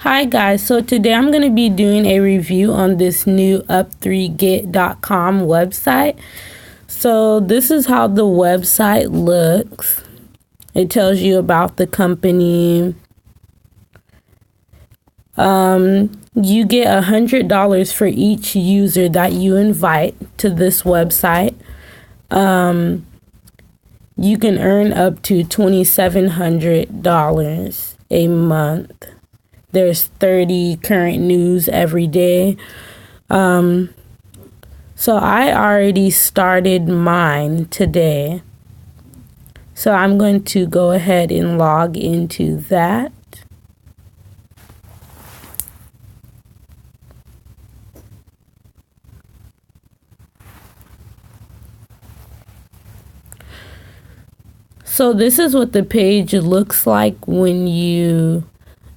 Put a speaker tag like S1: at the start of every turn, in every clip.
S1: Hi guys, so today I'm going to be doing a review on this new up3get.com website. So this is how the website looks. It tells you about the company. You get $100 for each user that you invite to this website. You can earn up to $2,700 a month. There's 30 current news every day. So I already started mine today. So I'm going to go ahead and log into that. So this is what the page looks like when you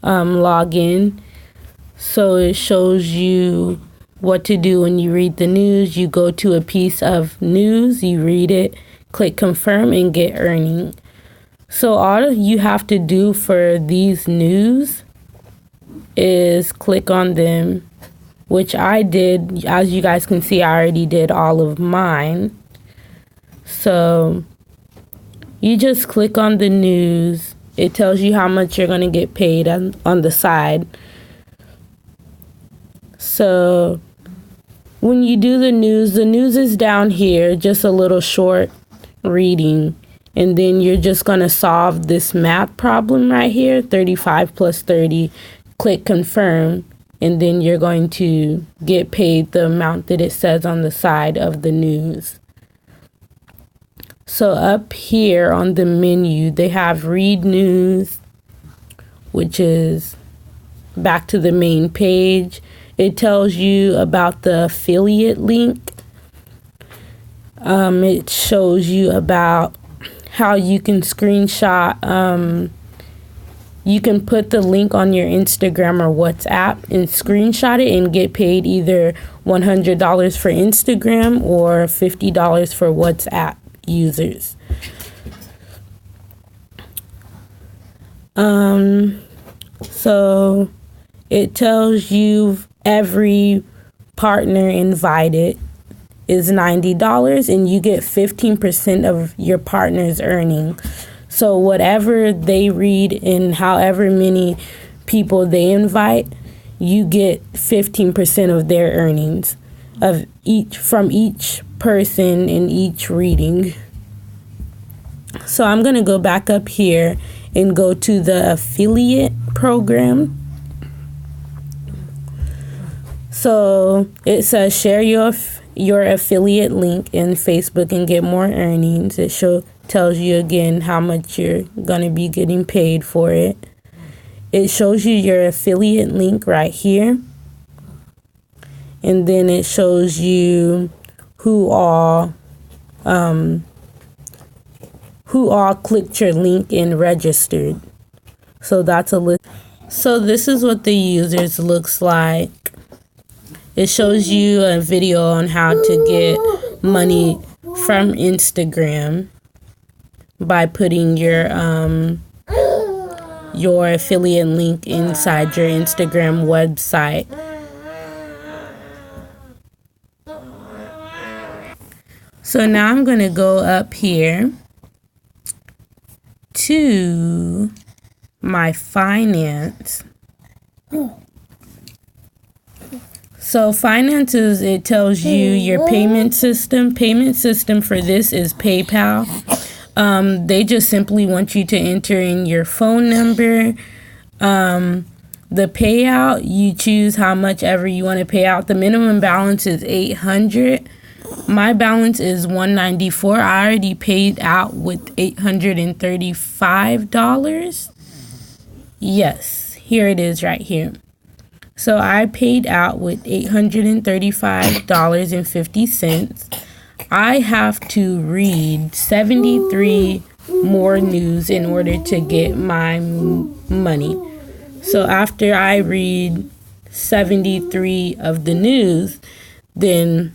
S1: log in. So it shows you what to do when you read the news. You go to a piece of news, you read it, click confirm, and get earning. So all you have to do for these news is click on them, which I did. As you guys can see, I already did all of mine. So you just click on the news. It tells you how much you're going to get paid on the side. So when you do the news is down here, just a little short reading. And then you're just going to solve this math problem right here, 35 plus 30. Click confirm. And then you're going to get paid the amount that it says on the side of the news. So up here on the menu, they have read news, which is back to the main page. It tells you about the affiliate link. It shows you about how you can screenshot. You can put the link on your Instagram or WhatsApp and screenshot it and get paid either $100 for Instagram or $50 for WhatsApp users. So it tells you every partner invited is $90 and you get 15% of your partner's earning. So whatever they read and however many people they invite, you get 15% of their earnings from each person in each reading. So I'm going to go back up here and go to the affiliate program. So it says share your affiliate link in Facebook and get more earnings. It tells you again how much you're going to be getting paid for it. It shows you your affiliate link right here. And then it shows you who all clicked your link and registered. So that's a list. So this is what the users looks like. It shows you a video on how to get money from Instagram by putting your affiliate link inside your Instagram website. So now I'm going to go up here to my finance. So finances, it tells you your payment system. Payment system for this is PayPal. They just simply want you to enter in your phone number. The payout, you choose how much ever you want to pay out. The minimum balance is $800. My balance is $194. I already paid out with $835. Yes, here it is right here. So I paid out with $835.50. I have to read 73 more news in order to get my money. So after I read 73 of the news, then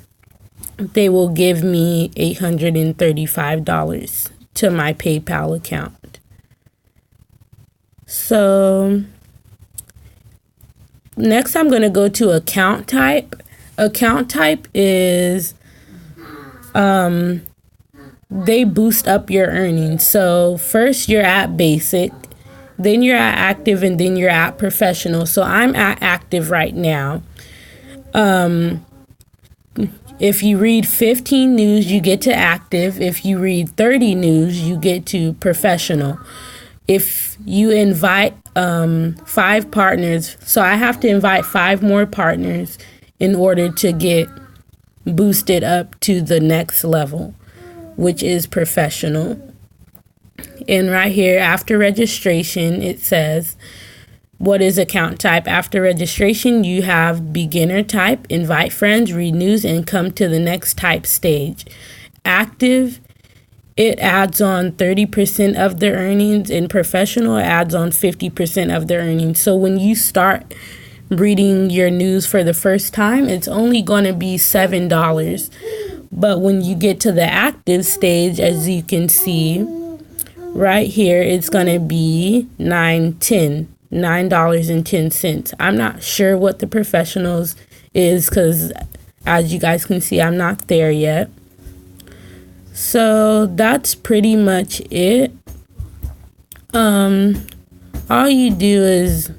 S1: they will give me $835 to my PayPal account. So Next, I'm going to go to account type. Account type is they boost up your earnings. So first you're at basic, then you're at active, and then you're at professional. So I'm at active right now. If you read 15 news, you get to active. If you read 30 news, you get to professional. If you invite 5 partners, so I have to invite 5 more partners in order to get boosted up to the next level, which is professional. And right here, after registration, it says, what is account type? After registration, you have beginner type, invite friends, read news, and come to the next type stage. Active, it adds on 30% of the earnings, and professional adds on 50% of the earnings. So when you start reading your news for the first time, it's only going to be $7. But when you get to the active stage, as you can see right here, it's going to be $9.10. I'm not sure what the professionals is because, as you guys can see, I'm not there yet. So that's pretty much it. All you do is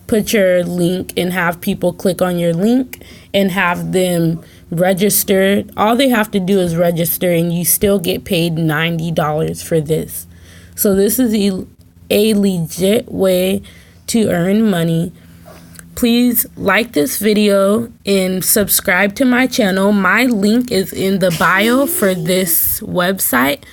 S1: put your link and have people click on your link and have them register. All they have to do is register, and you still get paid $90 for this. So this is a legit way to earn money. Please like this video and subscribe to my channel. My link is in the bio for this website.